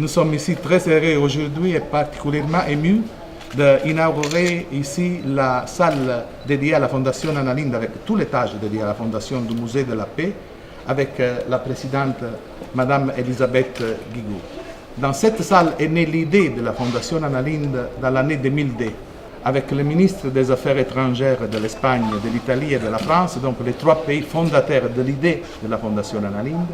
nous sommes ici très heureux aujourd'hui et particulièrement émus d'inaugurer ici la salle dédiée à la Fondation Anna Lindh avec tout l'étage dédié à la Fondation du Musée de la Paix avec la présidente Madame Elisabeth Guigou. Dans cette salle est née l'idée de la Fondation Anna Lindh dans l'année 2002 avec le ministre des Affaires étrangères de l'Espagne, de l'Italie et de la France, donc les trois pays fondateurs de l'idée de la Fondation Anna Lindh.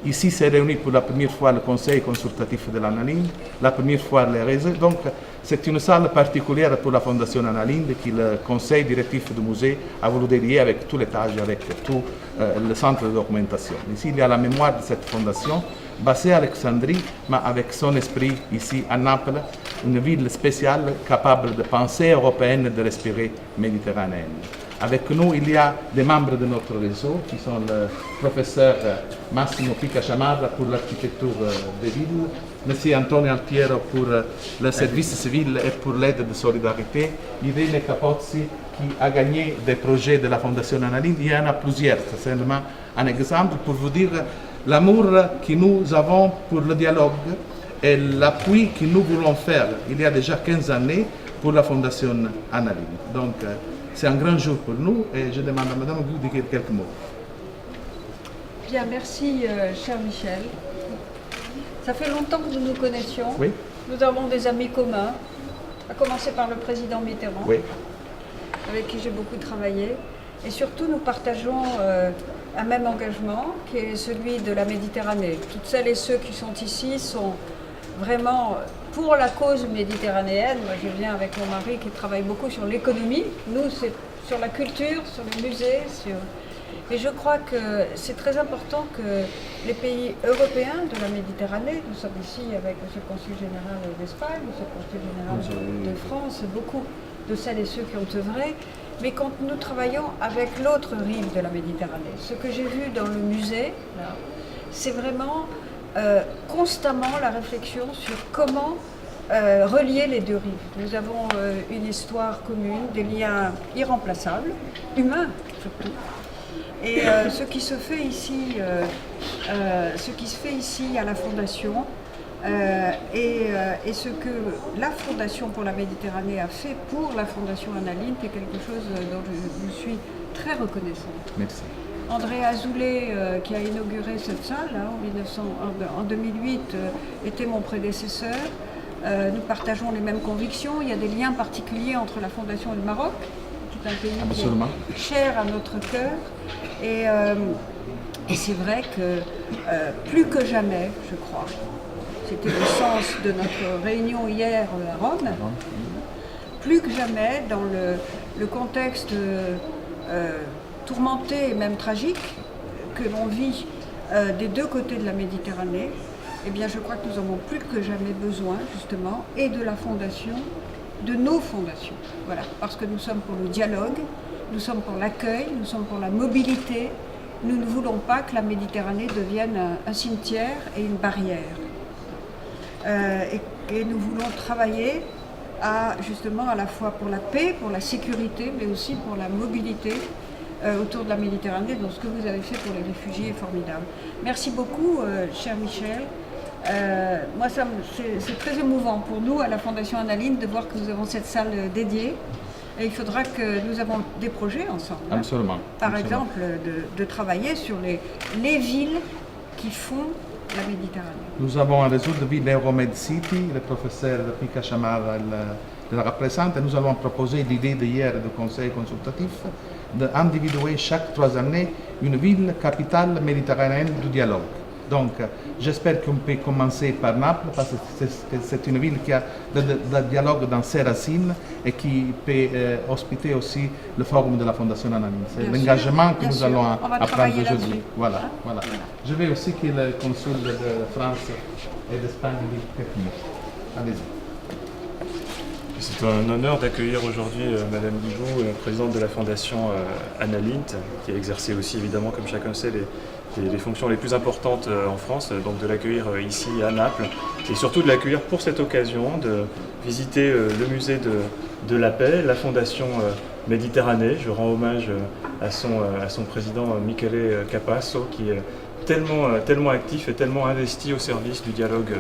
Ici s'est réuni pour la première fois le conseil consultatif de l'Anna Lindh, la première fois les réseaux. Donc c'est une salle particulière pour la Fondation Anna Lindh que le conseil directif du musée a voulu dédier avec tout l'étage, avec tout le centre de documentation. Ici il y a la mémoire de cette fondation, basée à Alexandrie, mais avec son esprit ici à Naples, une ville spéciale capable de penser européenne et de respirer méditerranéenne. Avec nous, il y a des membres de notre réseau qui sont le professeur Massimo Pica Chamarra pour l'architecture des villes, M. Antonio Altiero pour le service civil et pour l'aide de solidarité, Irene Capozzi qui a gagné des projets de la Fondation Anna Lindh. Il y en a plusieurs, c'est seulement un exemple pour vous dire l'amour que nous avons pour le dialogue et l'appui que nous voulons faire il y a déjà 15 années pour la Fondation Anna Lindh. Donc, c'est un grand jour pour nous et je demande à Madame Guigou de dire quelques mots. Bien, merci cher Michel. Ça fait longtemps que nous nous connaissions. Oui. Nous avons des amis communs, à commencer par le président Mitterrand, Oui. avec qui j'ai beaucoup travaillé. Et surtout, nous partageons un même engagement qui est celui de la Méditerranée. Toutes celles et ceux qui sont ici sont vraiment pour la cause méditerranéenne. Moi, je viens avec mon mari qui travaille beaucoup sur l'économie. Nous, c'est sur la culture, sur les musées. Et je crois que c'est très important que les pays européens de la Méditerranée, nous sommes ici avec M. le Consul général d'Espagne, M. le Consul général de France, beaucoup de celles et ceux qui ont œuvré, mais quand nous travaillons avec l'autre rive de la Méditerranée, ce que j'ai vu dans le musée, c'est vraiment constamment la réflexion sur comment relier les deux rives. Nous avons une histoire commune, des liens irremplaçables, humains surtout. Et ce qui se fait ici à la Fondation et ce que la Fondation pour la Méditerranée a fait pour la Fondation Anna Lindh est quelque chose dont je suis très reconnaissante. Merci. André Azoulay, qui a inauguré cette salle en 2008, était mon prédécesseur. Nous partageons les mêmes convictions. Il y a des liens particuliers entre la Fondation et le Maroc, qui est un pays Absolument. qui est cher à notre cœur. Et c'est vrai que plus que jamais, je crois, c'était le sens de notre réunion hier à Rome, plus que jamais dans le contexte tourmenté et même tragique que l'on vit des deux côtés de la Méditerranée, eh bien je crois que nous avons plus que jamais besoin justement et de la Fondation, de nos fondations. Voilà, parce que nous sommes pour le dialogue, nous sommes pour l'accueil, nous sommes pour la mobilité. Nous ne voulons pas que la Méditerranée devienne un cimetière et une barrière. Et nous voulons travailler justement à la fois pour la paix, pour la sécurité, mais aussi pour la mobilité autour de la Méditerranée. Donc ce que vous avez fait pour les réfugiés est formidable. Merci beaucoup, cher Michel. Moi, c'est très émouvant pour nous, à la Fondation Anna Lindh, de voir que nous avons cette salle dédiée. Et il faudra que nous avons des projets ensemble. Absolument. Par Absolument. exemple, de travailler sur les villes qui font la Méditerranée. Nous avons un réseau de villes Euromed City, le professeur Pica Chamarra le représente, et nous allons proposer l'idée d'hier du conseil consultatif d'individuer chaque 3 années une ville capitale méditerranéenne du dialogue. Donc, j'espère qu'on peut commencer par Naples, parce que c'est une ville qui a le dialogue dans ses racines et qui peut hospiter aussi le forum de la Fondation Anna Lindh. C'est l'engagement que nous allons apprendre aujourd'hui. Voilà, voilà. Je vais aussi que le consul de France et d'Espagne dise quelques mots. Allez-y. C'est un honneur d'accueillir aujourd'hui Madame Guigou, présidente de la Fondation Anna Lindh, qui a exercé aussi évidemment, comme chacun sait, les fonctions les plus importantes en France, donc de l'accueillir ici à Naples, et surtout de l'accueillir pour cette occasion, de visiter le musée de la paix, la Fondation Méditerranée. Je rends hommage à son président Michele Capasso, qui tellement actif et tellement investi au service du dialogue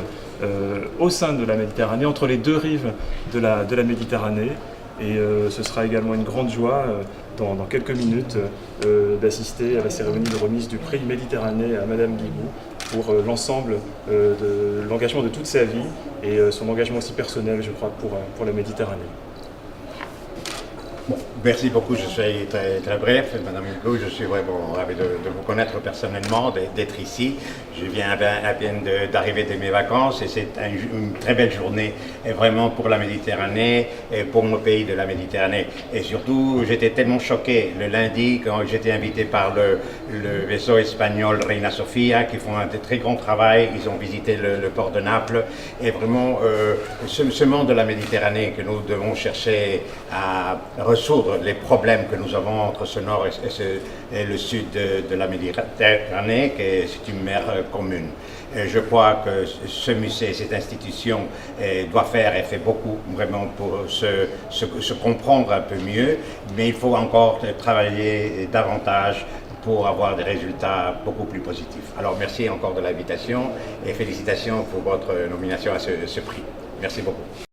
au sein de la Méditerranée, entre les deux rives de la Méditerranée. Et ce sera également une grande joie dans quelques minutes d'assister à la cérémonie de remise du prix Méditerranée à Madame Guigou pour l'ensemble de l'engagement de toute sa vie et son engagement aussi personnel, je crois, pour la Méditerranée. Bon, merci beaucoup, je suis très bref. Madame Guigou, je suis vraiment ravi de vous connaître personnellement, d'être ici. Je viens à peine d'arriver de mes vacances et c'est une très belle journée et vraiment pour la Méditerranée et pour mon pays de la Méditerranée. Et surtout, j'étais tellement choqué le lundi quand j'étais invité par le vaisseau espagnol Reina Sofia qui font un très grand travail. Ils ont visité le port de Naples et vraiment ce monde de la Méditerranée que nous devons chercher à résoudre les problèmes que nous avons entre ce nord et le sud de la Méditerranée, que c'est une mer commune. Et je crois que ce musée, cette institution doit faire et fait beaucoup vraiment pour se comprendre un peu mieux, mais il faut encore travailler davantage pour avoir des résultats beaucoup plus positifs. Alors merci encore de l'invitation et félicitations pour votre nomination à ce prix. Merci beaucoup.